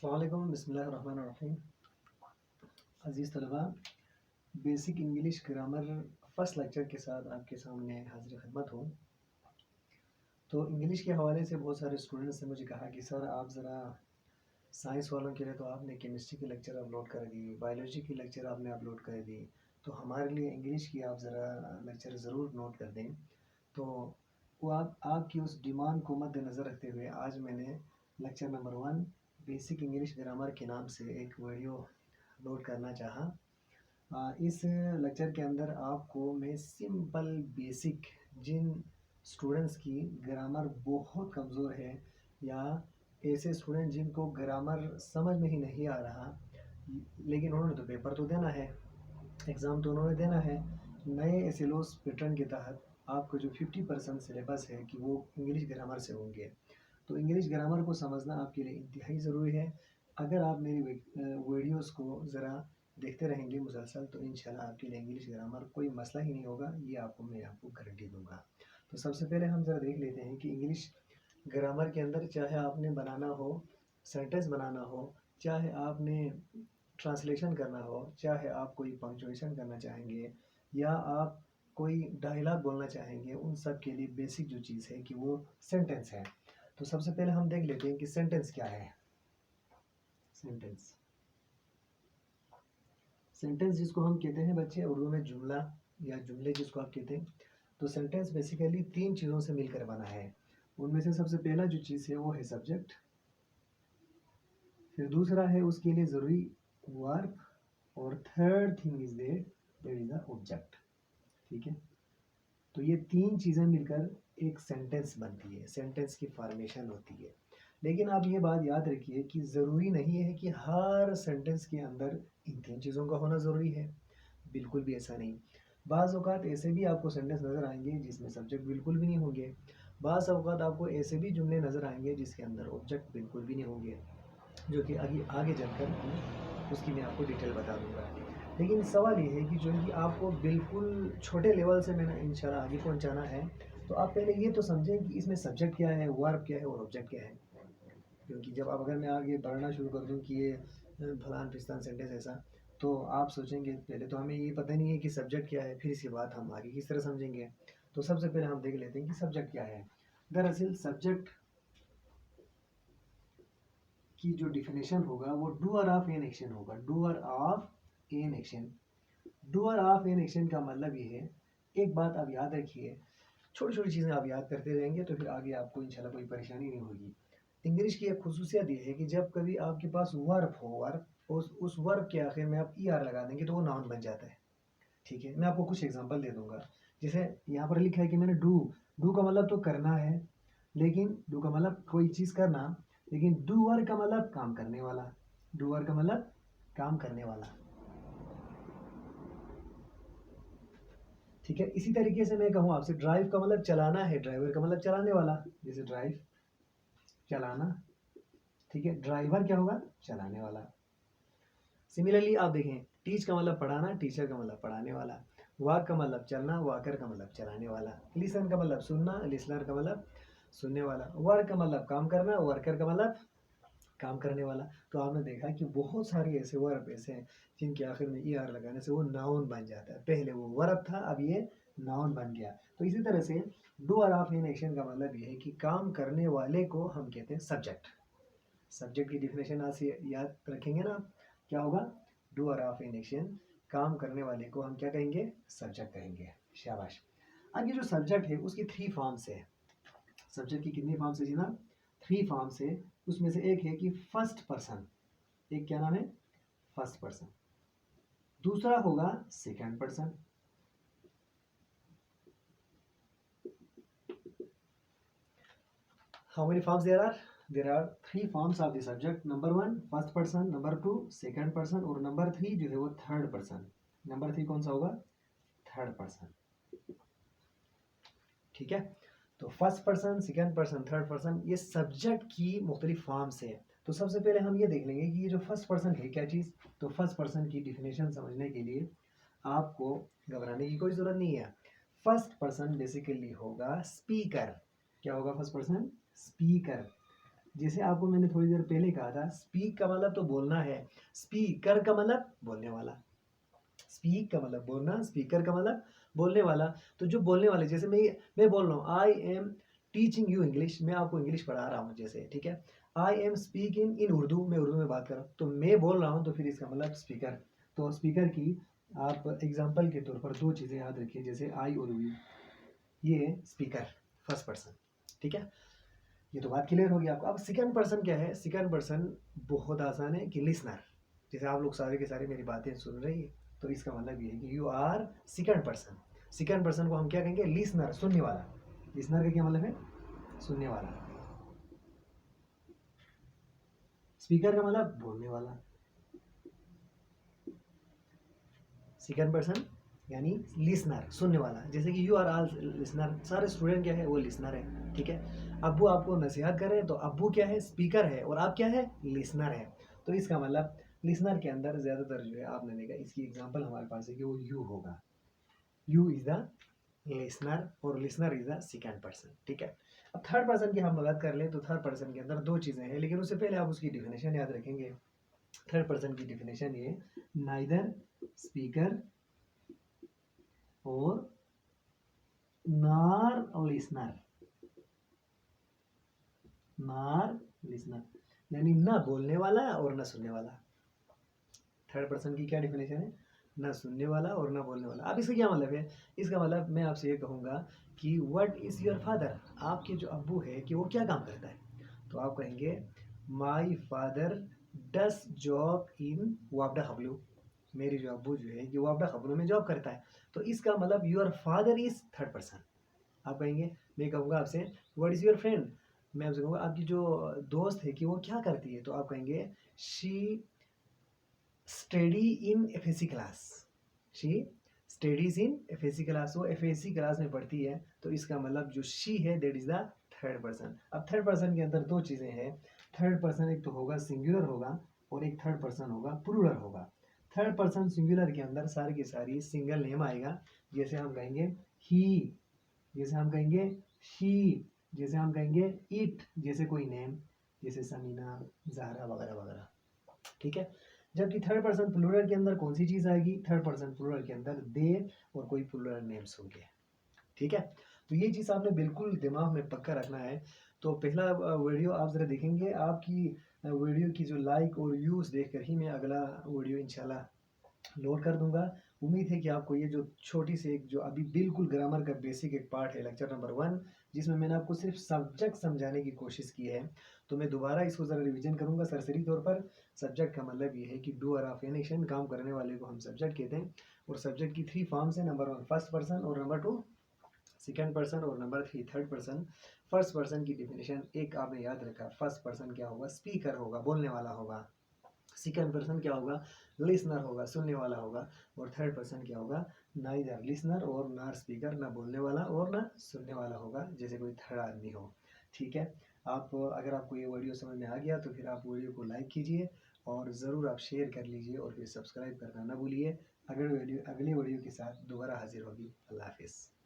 अस्सलाम वालेकुम, बिस्मिल्लाहिर्रहमानिर्रहीम। अज़ीज़ तलबा, basic English grammar first lecture के साथ आपके सामने हाज़िर खिदमत हूँ। तो इंग्लिश के हवाले से बहुत सारे स्टूडेंट्स ने मुझे कहा कि सर आप ज़रा साइंस वालों के लिए तो आपने केमिस्ट्री की लेक्चर अपलोड कर दी, बायोलॉजी की लेक्चर आपने अपलोड कर दी, तो हमारे लिए इंग्लिश की आप ज़रा लेक्चर ज़रूर नोट कर दें। तो वो आपकी उस डिमांड को मद्देनज़र रखते हुए आज मैंने lecture number 1 basic English grammar के नाम से एक वीडियो अपलोड करना चाहा। इस लेक्चर के अंदर आपको मैं सिंपल बेसिक जिन स्टूडेंट्स की ग्रामर बहुत कमज़ोर है या ऐसे स्टूडेंट जिनको ग्रामर समझ में ही नहीं आ रहा, लेकिन उन्होंने तो पेपर तो देना है, एग्ज़ाम तो उन्होंने देना है। नए सिलेबस पैटर्न के तहत आपको जो 50% सिलेबस है कि वो इंग्लिश ग्रामर से होंगे। तो इंग्लिश ग्रामर को समझना आपके लिए इंतहाई ज़रूरी है। अगर आप मेरी वीडियोस को ज़रा देखते रहेंगे मुसलसल तो इंशाल्लाह आपके लिए इंग्लिश ग्रामर कोई मसला ही नहीं होगा, ये मैं आपको गारंटी दूंगा। तो सबसे पहले हम ज़रा देख लेते हैं कि इंग्लिश ग्रामर के अंदर चाहे आपने बनाना हो, सेंटेंस बनाना हो, चाहे आपने ट्रांसलेशन करना हो, चाहे आप कोई पंक्चुएशन करना चाहेंगे या आप कोई डायलॉग बोलना चाहेंगे, उन सब के लिए बेसिक जो चीज़ है कि वो सेंटेंस है। तो सबसे पहले हम देख लेते हैं कि सेंटेंस क्या है। सेंटेंस जिसको हम कहते हैं बच्चे उर्दू में जुमला या जुमले जिसको आप कहते हैं। तो सेंटेंस बेसिकली 3 चीज़ों से मिलकर बना है। उनमें से सबसे पहला जो चीज़ है वो है सब्जेक्ट, फिर दूसरा है उसके लिए ज़रूरी वर्ब और third thing is that is the object. ठीक है, तो ये 3 चीज़ें मिलकर एक सेंटेंस बनती है, सेंटेंस की फॉर्मेशन होती है। लेकिन आप ये बात याद रखिए कि ज़रूरी नहीं है कि हर सेंटेंस के अंदर इन 3 चीज़ों का होना ज़रूरी है, बिल्कुल भी ऐसा नहीं। बाज़ औक़ात ऐसे भी आपको सेंटेंस नज़र आएंगे जिसमें सब्जेक्ट बिल्कुल भी नहीं होंगे, बाज़ औक़ात आपको ऐसे भी जुमले नज़र आएंगे जिसके अंदर ऑब्जेक्ट बिल्कुल भी नहीं होंगे, जो कि आगे चलकर उसकी मैं आपको डिटेल बता दूँगा। लेकिन सवाल ये है कि जो कि आपको बिल्कुल छोटे लेवल से मैंने इंशाल्लाह आगे पहुँचाना है, तो आप पहले ये तो समझें कि इसमें सब्जेक्ट क्या है, वर्ब क्या है और ऑब्जेक्ट क्या है। क्योंकि जब आप अगर मैं आगे बढ़ना शुरू कर दूँ कि ये फलान फिस्तान सेंटेंस ऐसा, तो आप सोचेंगे पहले तो हमें ये पता नहीं है कि सब्जेक्ट क्या है, फिर इसके बाद हम आगे किस तरह समझेंगे। तो सबसे पहले हम देख लेते हैं कि सब्जेक्ट क्या है। दरअसल सब्जेक्ट की जो डिफिनेशन होगा वो डूअर ऑफ एन एक्शन होगा। Doer of an action, doer of an action का मतलब ये है, एक बात आप याद रखिए, छोटी छोटी चीज़ें आप याद करते रहेंगे तो फिर आगे आपको इंशाल्लाह कोई परेशानी नहीं होगी। इंग्लिश की एक खुसूसियत ये है कि जब कभी आपके पास वर्ब हो, वर्ब उस वर्ब के आखिर में आप ई आर लगा देंगे तो वो नाउन बन जाता है। ठीक है, मैं आपको कुछ एग्जांपल दे दूंगा। जैसे यहाँ पर लिखा है कि मैंने डू का मतलब तो करना है, लेकिन डू का मतलब कोई चीज़ करना, लेकिन डूअर का मतलब काम करने वाला। डूअर का मतलब काम करने वाला। ठीक है, इसी तरीके से मैं कहूँ आपसे ड्राइव का मतलब चलाना है, ड्राइवर का मतलब चलाने वाला। जैसे ड्राइव चलाना, ठीक है, ड्राइवर क्या होगा, चलाने वाला। सिमिलरली आप देखें, टीच का मतलब पढ़ाना, टीचर का मतलब पढ़ाने वाला। वॉक का मतलब चलना, वॉकर का मतलब चलाने वाला। लिसन का मतलब सुनना, लिसनर का मतलब सुनने वाला। वर्क का मतलब काम करना, वर्कर का मतलब काम करने वाला। तो आपने देखा कि बहुत सारे ऐसे वर्ब ऐसे हैं जिनके आखिर में ई आर लगाने से वो नाउन बन जाता है। पहले वो वर्ब था, अब ये नाउन बन गया। तो इसी तरह से डूअर ऑफ एन एक्शन का मतलब ये है कि काम करने वाले को हम कहते हैं सब्जेक्ट। सब्जेक्ट की डिफिनेशन आज से याद रखेंगे ना, क्या होगा, डूअर ऑफ एन एक्शन, काम करने वाले को हम क्या कहेंगे, सब्जेक्ट कहेंगे। शाबाश। अब ये जो सब्जेक्ट है उसकी 3 फॉर्म्स है। सब्जेक्ट की कितनी फॉर्म्स है जनाब, 3 फॉर्म्स है। उसमें से एक है कि फर्स्ट पर्सन, एक क्या नाम है, फर्स्ट पर्सन। दूसरा होगा second person. How many forms there are 3 forms of the subject. Number 1 first person, number 2 second person और नंबर 3 जो है वो थर्ड पर्सन। नंबर 3 कौन सा होगा, थर्ड पर्सन। ठीक है, तो first person, second person, third person, ये सब्जेक्ट की मुख्तलिफ फॉर्म्स है। तो सबसे पहले हम ये देख लेंगे कि ये जो फर्स्ट पर्सन है क्या चीज़। तो फर्स्ट पर्सन की डिफिनेशन समझने के लिए आपको घबराने की कोई ज़रूरत नहीं है। फर्स्ट पर्सन बेसिकली होगा स्पीकर। क्या होगा फर्स्ट पर्सन, स्पीकर। जैसे आपको मैंने थोड़ी देर पहले कहा था, स्पीक का मतलब तो बोलना है, स्पीकर का मतलब बोलने वाला। स्पीक का मतलब बोलना, स्पीकर का मतलब बोलने वाला। तो जो बोलने वाले, जैसे मैं बोल रहा हूँ I am teaching you English, मैं आपको इंग्लिश पढ़ा रहा हूँ जैसे, ठीक है। I am speaking in Urdu, मैं उर्दू में बात कर रहा हूँ, तो मैं बोल रहा हूँ, तो फिर इसका मतलब स्पीकर। तो स्पीकर की आप एग्जाम्पल के तौर पर दो चीज़ें याद रखिए, जैसे आई और वी, ये स्पीकर फर्स्ट पर्सन, ठीक है। ये तो बात क्लियर होगी आपको। अब सेकंड पर्सन क्या है? सेकंड पर्सन बहुत आसान है कि लिसनर। जैसे आप लोग सारे के सारे मेरी बातें सुन रही है, तो इसका मतलब ये है कि you are second person. Second person को हम क्या कहेंगे? लिसनर, सुनने वाला। लिसनर का क्या मतलब है? सुनने वाला। स्पीकर का मतलब बोलने वाला। सेकंड पर्सन यानी लिसनर, सुनने वाला। जैसे कि यू आर ऑल लिसनर, सारे स्टूडेंट क्या है? वो लिसनर है, ठीक है। अब्बू आपको नसीहत कर रहे हैं, तो अब्बू क्या है? स्पीकर है, और आप क्या है? लिसनर है। तो इसका मतलब लिसनर के अंदर ज्यादातर जो है आपने देखा, इसकी एग्जांपल हमारे पास है कि वो यू होगा। यू इज द लिसनर और listener is the second person, ठीक है। अब थर्ड पर्सन की हम बात कर ले, तो थर्ड पर्सन के अंदर दो चीजें हैं, लेकिन उससे पहले आप उसकी डिफिनेशन याद रखेंगे। थर्ड पर्सन की डिफिनेशन ये, नाइदर स्पीकर और नार लिसनर। नार लिसनर यानी ना बोलने वाला और ना सुनने वाला। थर्ड पर्सन की क्या डिफिनेशन है? ना सुनने वाला और ना बोलने वाला। अब इसका क्या मतलब है? इसका मतलब मैं आपसे ये कहूँगा कि व्हाट इज योर फादर, आपके जो अब्बू है कि वो क्या काम करता है? तो आप कहेंगे my father does job in वापडा हबलू। मेरी जो अब्बू जो है कि वापडा हबलू में जॉब करता है। तो इसका मतलब your father is third person. आप कहेंगे, मैं कहूँगा आपसे व्हाट इज़ योर फ्रेंड, मैं आपसे कहूँगा आपकी जो दोस्त है कि वो क्या करती है, तो आप कहेंगे she study in FSc class. She studies in FSc class, वो एफएससी क्लास में पढ़ती है। तो इसका मतलब जो शी है that is the third person. अब थर्ड पर्सन के अंदर दो चीज़ें हैं। थर्ड पर्सन एक तो होगा सिंगुलर होगा, और एक थर्ड पर्सन होगा प्लूरल होगा। थर्ड पर्सन सिंगुलर के अंदर सारी की सारी सिंगल नेम आएगा। जैसे हम कहेंगे ही, जैसे हम कहेंगे शी, जैसे हम कहेंगे इट, जैसे कोई नेम, जैसे समीना, जहरा वगैरह वगैरह, ठीक है। जबकि थर्ड पर्सन प्लूरल के अंदर कौन सी चीज़ आएगी? थर्ड पर्सन प्लूरल के अंदर दे और कोई प्लूरल नेम्स होंगे, ठीक है। तो ये चीज़ आपने बिल्कुल दिमाग में पक्का रखना है। तो पहला वीडियो आप ज़रा देखेंगे, आपकी वीडियो की जो लाइक और व्यूज़ देखकर ही मैं अगला वीडियो इंशाल्लाह लोड कर दूंगा। उम्मीद है कि आपको ये जो छोटी सी एक जो अभी बिल्कुल ग्रामर का बेसिक एक पार्ट है, लेक्चर नंबर 1, जिसमें मैंने आपको सिर्फ सब्जेक्ट समझाने की कोशिश की है, तो मैं दोबारा इसको ज़रा रिवीजन करूंगा सरसरी तौर पर। सब्जेक्ट का मतलब ये है कि डूअर ऑफ एन एक्शन, काम करने वाले को हम सब्जेक्ट कहते हैं। और सब्जेक्ट की 3 फॉर्म्स हैं, नंबर 1 फर्स्ट पर्सन, और नंबर 2 सेकंड पर्सन, और number 3 third person. First person की डिफिनेशन एक आपने याद रखा, फर्स्ट पर्सन क्या होगा? स्पीकर होगा, बोलने वाला होगा। सेकंड पर्सन क्या होगा? लिसनर होगा, सुनने वाला होगा। और थर्ड पर्सन क्या होगा? नाइदर लिसनर और नार स्पीकर, ना बोलने वाला और ना सुनने वाला होगा, जैसे कोई थर्ड आदमी हो, ठीक है। आप अगर आपको ये वीडियो समझ में आ गया, तो फिर आप वीडियो को लाइक कीजिए, और ज़रूर आप शेयर कर लीजिए, और फिर सब्सक्राइब करना ना भूलिए। अगले वीडियो के साथ दोबारा हाजिर होगी। अल्लाह हाफिज़।